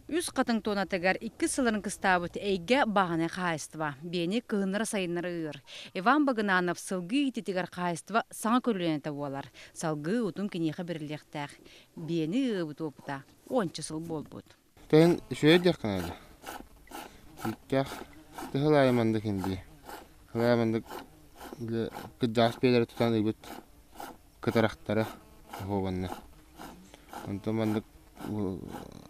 Үс қатын тонатыгар 2 сылырын кыстабыт әйге бағаны қайыстыва. Бені кығыныры сайыныры үйір. Иван Багынанов сылғы итетігар қайыстыва саңа көріленеті болар. Салғы ұтын кенеқі бірлектәқ. Бені ұбыт опыта. 10 сыл бол бұд. Тән шөй дек қанады. Иккәқ тұхылайыманды кенді. Тұхылайыманды күддағыс бейлері тұтан үйбіт кытарақтары оғанны. Онтаманды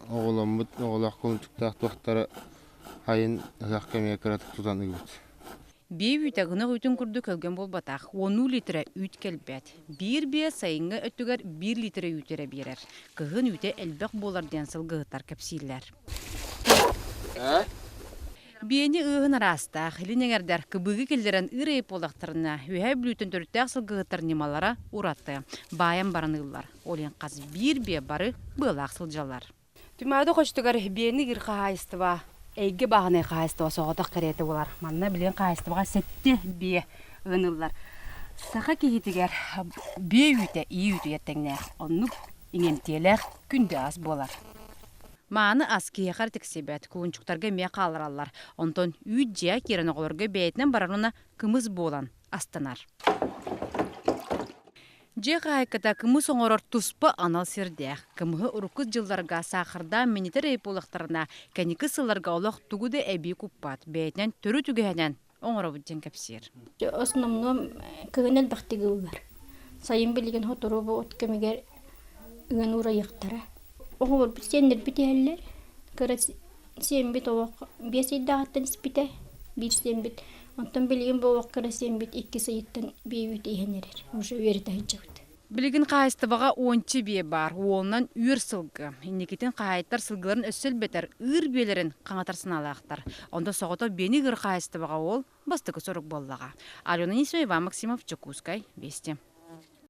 оғыламбыт, оғылақ көмчіктақ туақтары хайын ұғақ кәмеге кіратық тұтан үйбіт. Бей үйтағыны үйтін күрді көлген болбатақ. 10 литре үйт келбәт. Bir бе сайынғы өттігер 1 литре үйтері берер. Кығын үйте әлбәқ болар денсіл ғығыттар кәпсейлер. Бейні ұғын арастақ, линегердер кыбығы келдерін үрейіп олақтарына өйәй білуйтін түрттәқ сылғығыттар немалара ұратты. Баян барын ұллар. Олен қаз 1 бе бары бұлақ сылжалар. Түмәді қоштығар бейні ғыр қағайыстыва. Әйге бағыны қайыстыва соғытық кәреті олар. Манна білен қайыстываға сәтті бе ұғынылар. Сақа кейтігер бе үйті, үй үйті еттіңне. Онны иңемтелер күнді аз болар. Маны аския қартық себет, көңчуқтарға ме қалыралар. Онтон үйт жия керін оғылырға бәйтінен барарына кымыз болан, астанар. Же қайқыта кымыз оңырыр тұспы анал сердеқ. Кымығы ұрықыз жылларға сақырда менетер әйполықтарына кәнекі сыларға олақ түгіді әбей күппат. Бәйтінен түрі түгенен оңыры бұдден кәпсер. Основном көгенел бақтығы ұлар. Сайын білген хотыру бұл өткемегер үген ұра еқтара. Оғыр біз сендер біте әлілер. Кірі сен біт оғық бес айдағаттан іспіте. Bir sen bit. Ondan bilgin bu vakıra sen bit 2 sayıttan bir üt iğneler. Oşa verdi hacıvdı. Bilgin қайыстыбаға 10 бе бар, оннан үйір сылғы. Инекетін қайыттар сылғыларын өссел бетер, үйір белерін қаңатарсын алақтар. Онда соғыта бені үйір қайыстыбаға ол бастығы сұрық боллаға. Алена Несоева, Максимов, Чекускай, Вести.